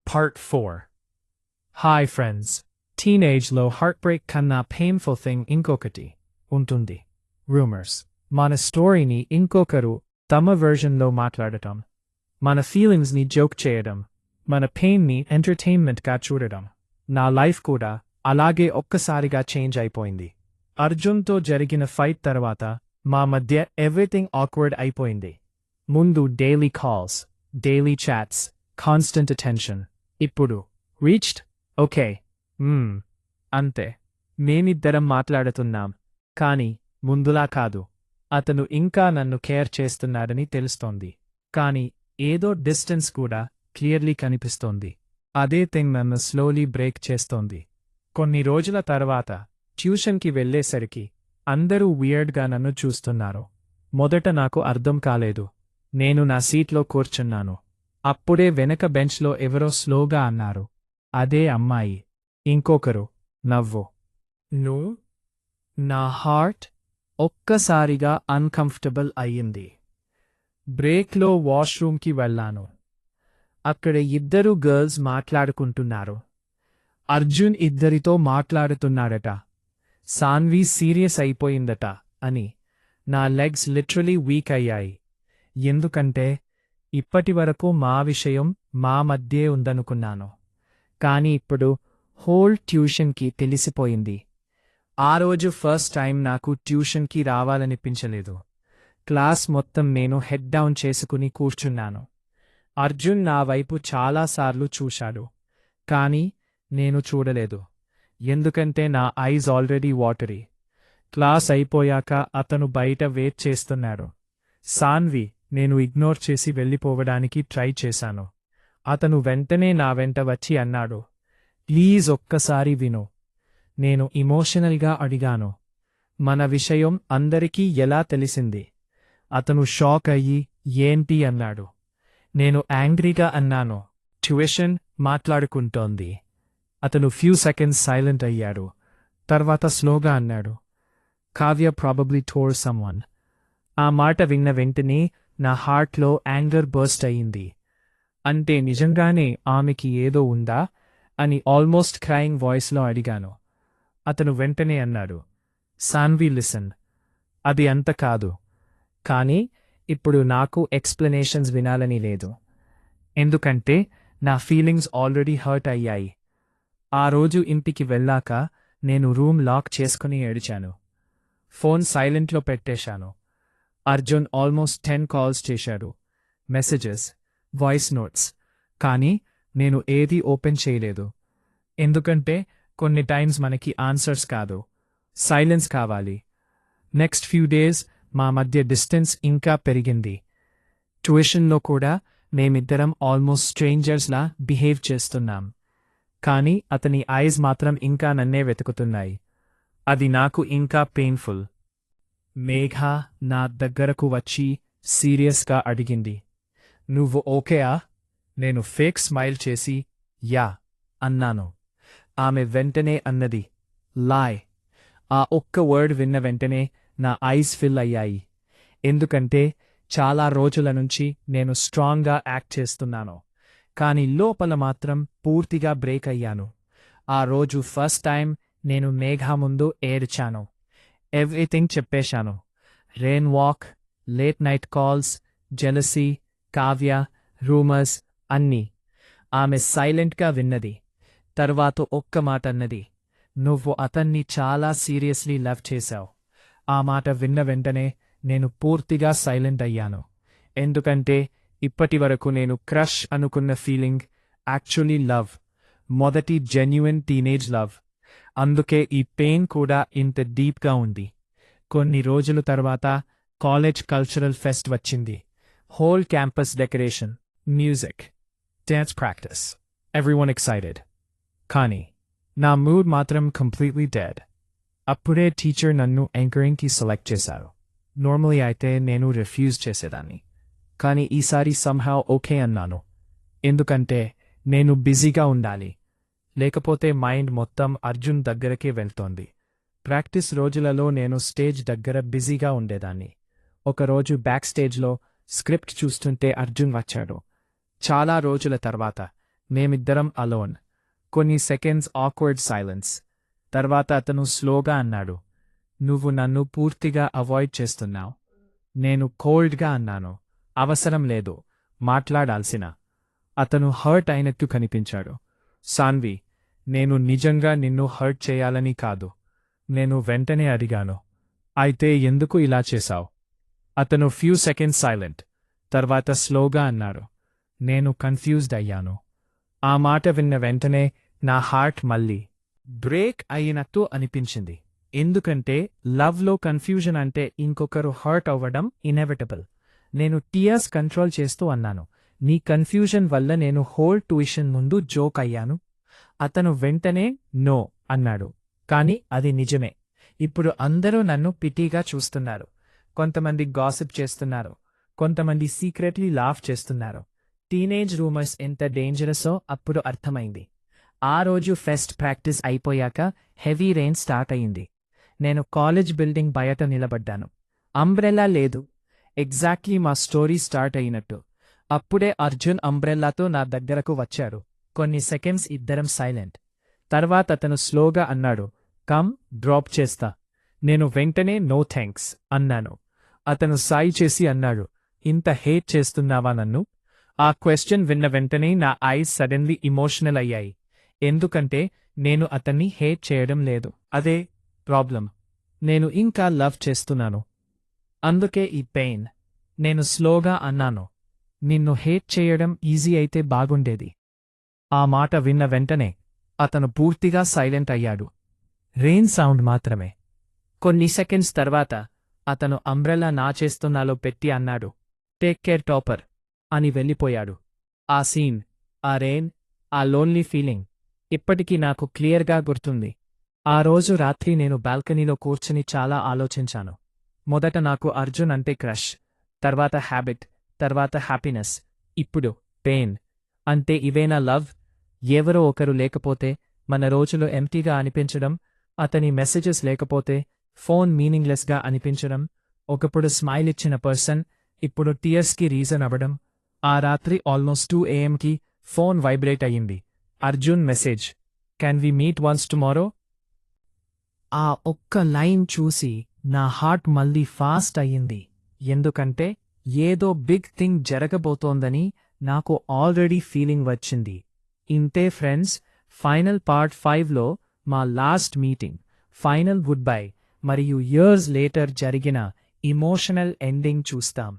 Part 4. Hi friends. Teenage-lo heartbreak kanna painful thing inkokati untundi. Rumors. Mana storyni inkokaru tama versionlo matladadam. Mana feelingsni joke cheyadam. Mana painni entertainmentga చూడడం. నా life కూడా అలాగే ఒక్కసారిగా change అయిపోయింది. అర్జున్తో జరిగిన fight తర్వాత మా మధ్య ఎవ్రీథింగ్ ఆక్వర్డ్ అయిపోయింది. ముందు daily calls, daily chats, constant attention. ఇప్పుడు రీచ్డ్ ఓకే అంతే. మేమిద్దరం మాట్లాడుతున్నాం, కానీ ముందులా కాదు. అతను ఇంకా నన్ను కేర్ చేస్తున్నాడని తెలుస్తోంది, కానీ ఏదో డిస్టెన్స్ కూడా క్లియర్లీ కనిపిస్తోంది. అదే థింగ్ నన్ను స్లోలీ బ్రేక్ చేస్తోంది. కొన్ని రోజుల తర్వాత ట్యూషన్కి వెళ్ళేసరికి అందరూ వియర్డ్గా నన్ను చూస్తున్నారు. మొదట నాకు అర్థం కాలేదు. నేను నా సీట్లో కూర్చున్నాను. అప్పుడే వెనక బెంచ్లో ఎవరో స్లోగా అన్నారు, అదే అమ్మాయి. ఇంకొకరు నవ్వు. నువ్వు? నా హార్ట్ ఒక్కసారిగా అన్కంఫర్టబుల్ అయ్యింది. బ్రేక్లో వాష్రూమ్కి వెళ్ళాను. అక్కడ ఇద్దరు గర్ల్స్ మాట్లాడుకుంటున్నారు. అర్జున్ ఇద్దరితో మాట్లాడుతున్నాడట. సాన్వి సీరియస్ అయిపోయిందట అని. నా లెగ్స్ లిటరలీ వీక్ అయ్యాయి. ఎందుకంటే ఇప్పటివరకు మా విషయం మా మధ్యే ఉందనుకున్నాను. కానీ ఇప్పుడు హోల్ ట్యూషన్కి తెలిసిపోయింది. ఆ రోజు ఫస్ట్ టైం నాకు ట్యూషన్కి రావాలనిపించలేదు. క్లాస్ మొత్తం నేను హెడ్ డౌన్ చేసుకుని కూర్చున్నాను. అర్జున్ నా వైపు చాలాసార్లు చూశాడు, కానీ నేను చూడలేదు. ఎందుకంటే నా ఐజ్ ఆల్రెడీ వాటరీ. క్లాస్ అయిపోయాక అతను బయట వెయిట్ చేస్తున్నాడు. సాన్వి నేను ఇగ్నోర్ చేసి వెళ్ళిపోవడానికి ట్రై చేశాను. అతను వెంటనే నా వెంట వచ్చి అన్నాడు, ప్లీజ్ ఒక్కసారి విను. నేను ఇమోషనల్గా అడిగాను, మన విషయం అందరికీ ఎలా తెలిసింది? అతను షాక్ అయ్యి ఏంటి అన్నాడు. నేను యాంగ్రీగా అన్నాను, ట్యూషన్ మాట్లాడుకుంటోంది. అతను ఫ్యూ సెకండ్స్ సైలెంట్ అయ్యాడు. తర్వాత స్లోగా అన్నాడు, కావ్య ప్రాబబ్లీ టోల్డ్ సమ్వన్. ఆ మాట విన్న వెంటనే నా హార్ట్లో యాంగర్ బర్స్ట్ అయ్యింది. అంటే నిజంగానే ఆమెకి ఏదో ఉందా అని ఆల్మోస్ట్ క్రయింగ్ వాయిస్లో అడిగాను. అతను వెంటనే అన్నాడు, సాన్వి లిసన్, అది అంత కాదు. కానీ ఇప్పుడు నాకు ఎక్స్ప్లెనేషన్స్ వినాలని లేదు. ఎందుకంటే నా ఫీలింగ్స్ ఆల్రెడీ హర్ట్ అయ్యాయి. ఆ రోజు ఇంటికి వెళ్ళాక నేను రూమ్ లాక్ చేసుకుని ఏడిచాను. ఫోన్ సైలెంట్లో పెట్టేశాను. అర్జున్ ఆల్మోస్ట్ 10 కాల్స్ చేశాడు, మెసేజెస్, వాయిస్ నోట్స్. కానీ నేను ఏదీ ఓపెన్ చేయలేదు. ఎందుకంటే కొన్ని టైమ్స్ మనకి ఆన్సర్స్ కాదు, సైలెన్స్ కావాలి. నెక్స్ట్ ఫ్యూ డేస్ మా మధ్య డిస్టెన్స్ ఇంకా పెరిగింది. ట్యూషన్లో కూడా మేమిద్దరం ఆల్మోస్ట్ స్ట్రేంజర్స్లా బిహేవ్ చేస్తున్నాం. కానీ అతని ఐజ్ మాత్రం ఇంకా నన్నే వెతుకుతున్నాయి. అది నాకు ఇంకా పెయిన్ఫుల్. మేఘ నా దగ్గరకు వచ్చి సీరియస్గా అడిగింది, నువ్వు ఓకేయా? నేను ఫేక్ స్మైల్ చేసి యా అన్నాను. ఆమె వెంటనే అన్నది, లాయ్. ఆ ఒక్క వర్డ్ విన్న వెంటనే నా ఐస్ ఫిల్ అయ్యాయి. ఎందుకంటే చాలా రోజుల నుంచి నేను స్ట్రాంగ్గా యాక్ట్ చేస్తున్నాను, కానీ లోపల మాత్రం పూర్తిగా బ్రేక్ అయ్యాను. ఆ రోజు ఫస్ట్ టైం నేను మేఘ ముందు ఏడ్చాను. ఎవ్రీథింగ్ చెప్పేశాను. Rain walk, late night calls, jealousy, Kavya, rumours అన్నీ. ఆమె సైలెంట్గా విన్నది. తర్వాత ఒక్క మాట అన్నది, నువ్వు అతన్ని చాలా సీరియస్లీ లవ్ చేశావు. ఆ మాట విన్న వెంటనే నేను పూర్తిగా సైలెంట్ అయ్యాను. ఎందుకంటే ఇప్పటివరకు నేను క్రష్ అనుకున్న ఫీలింగ్ యాక్చువల్లీ లవ్, మొదటి జెన్యున్ టీనేజ్ లవ్. అందుకే ఈ పెయిన్ కూడా ఇంత డీప్గా ఉంది. కొన్ని రోజుల తర్వాత కాలేజ్ కల్చరల్ ఫెస్ట్ వచ్చింది. Whole campus decoration, music, dance practice, everyone excited. కానీ నా మూడ్ మాత్రం కంప్లీట్లీ డెడ్. అప్పుడే టీచర్ నన్ను యాంకరింగ్కి సెలెక్ట్ చేశారు. నార్మలీ అయితే నేను రిఫ్యూజ్ చేసేదాన్ని, కానీ ఈసారి సమ్హౌ ఓకే అన్నాను. ఎందుకంటే నేను బిజీగా ఉండాలి, లేకపోతే మైండ్ మొత్తం అర్జున్ దగ్గరకే వెళ్తోంది. ప్రాక్టీస్ రోజులలో నేను స్టేజ్ దగ్గర బిజీగా ఉండేదాన్ని. ఒకరోజు బ్యాక్ స్టేజ్లో స్క్రిప్ట్ చూస్తుంటే అర్జున్ వచ్చాడు. చాలా రోజుల తర్వాత మేమిద్దరం అలోన్. కొన్ని సెకండ్స్ ఆక్వర్డ్ సైలెన్స్. తర్వాత అతను స్లోగా అన్నాడు, నువ్వు నన్ను పూర్తిగా అవాయిడ్ చేస్తున్నావు. నేను కోల్డ్గా అన్నాను, అవసరం లేదు, మాట్లాడాల్సిన. అతను హర్ట్ అయినట్టు కనిపించాడు. సాన్వి, నేను నిజంగా నిన్ను హర్ట్ చేయాలని కాదు. నేను వెంటనే అడిగాను, అయితే ఎందుకు ఇలా చేశావు? అతను ఫ్యూ సెకండ్స్ సైలెంట్. తర్వాత స్లోగా అన్నాడు, నేను కన్ఫ్యూజ్డ్ అయ్యాను. ఆ మాట విన్న వెంటనే నా హార్ట్ మళ్ళీ బ్రేక్ అయినట్టు అనిపించింది. ఎందుకంటే లవ్లో కన్ఫ్యూజన్ అంటే ఇంకొకరు హర్ట్ అవ్వడం ఇనెవిటబుల్. నేను టీయర్స్ కంట్రోల్ చేస్తూ అన్నాను, నీ కన్ఫ్యూజన్ వల్ల నేను హోల్ ట్యూషన్ ముందు జోక్ అయ్యాను. అతను వెంటనే నో అన్నాడు. కాని అది నిజమే. ఇప్పుడు అందరూ నన్ను పిటీగా చూస్తున్నారు. కొంతమంది గాసిప్ చేస్తున్నారు, కొంతమంది సీక్రెట్లీ లాఫ్ చేస్తున్నారు. టీనేజ్ రూమర్స్ ఎంత డేంజరసో అప్పుడు అర్థమైంది. ఆ రోజు ఫెస్ట్ ప్రాక్టీస్ అయిపోయాక హెవీ రెయిన్ స్టార్ట్ అయింది. నేను కాలేజ్ బిల్డింగ్ బయట నిలబడ్డాను. అంబ్రెల్లా లేదు. ఎగ్జాక్ట్లీ మా స్టోరీ స్టార్ట్ అయినట్టు. అప్పుడే అర్జున్ అంబ్రెల్లాతో నా దగ్గరకు వచ్చాడు. కొన్ని సెకండ్స్ ఇద్దరం సైలెంట్. తర్వాత అతను స్లోగా అన్నాడు, కమ్, డ్రాప్ చేస్తా. నేను వెంటనే నో థ్యాంక్స్ అన్నాను. అతను సాయి చేసి అన్నాడు, ఇంత హేట్ చేస్తున్నావా నన్ను? ఆ క్వశ్చన్ విన్న వెంటనే నా ఐస్ సడన్లీ ఇమోషనల్ అయ్యాయి. ఎందుకంటే నేను అతన్ని హేట్ చేయడం లేదు. అదే ప్రాబ్లం. నేను ఇంకా లవ్ చేస్తున్నాను. అందుకే ఈ పెయిన్. నేను స్లోగా అన్నాను, నిన్ను హేట్ చేయడం ఈజీ అయితే బాగుండేది. ఆ మాట విన్న వెంటనే అతను పూర్తిగా సైలెంట్ అయ్యాడు. రెయిన్ సౌండ్ మాత్రమే. కొన్ని సెకండ్స్ తర్వాత అతను అంబ్రెల్లా నా చేస్తున్నాలో పెట్టి అన్నాడు, టేక్ కేర్ టాపర్ అని వెళ్ళిపోయాడు. ఆ సీన్, ఆ రెయిన్, ఆ లోన్లీ ఫీలింగ్ ఇప్పటికీ నాకు క్లియర్గా గుర్తుంది. ఆ రోజు రాత్రి నేను బాల్కనీలో కూర్చుని చాలా ఆలోచించాను. మొదట నాకు అర్జున్ అంటే క్రష్, తర్వాత హ్యాబిట్, తర్వాత హ్యాపీనెస్, ఇప్పుడు పెయిన్. అంటే ఇవేనా లవ్? ఎవరో ఒకరు లేకపోతే మన రోజులో ఎంటీగా అనిపించడం, అతని మెసేజెస్ లేకపోతే ఫోన్ మీనింగ్లెస్గా అనిపించడం, ఒకప్పుడు స్మైల్ ఇచ్చిన పర్సన్ ఇప్పుడు టీయర్స్కి రీజన్ అవ్వడం. ఆ రాత్రి ఆల్మోస్ట్ 2 AM ఫోన్ వైబ్రేట్ అయ్యింది. Arjun message, can we meet once tomorrow? ఆ ఒక్క లైన్ చూసి నా హార్ట్ మళ్ళీ ఫాస్ట్ అయ్యింది. ఎందుకంటే ఏదో బిగ్ థింగ్ జరగబోతోందని నాకు ఆల్రెడీ ఫీలింగ్ వచ్చింది. ఇంతే ఫ్రెండ్స్, ఫైనల్ పార్ట్ 5లో మా last meeting, final good bye మరియు ఇయర్స్ లేటర్ జరిగిన ఇమోషనల్ ఎండింగ్ చూస్తాం.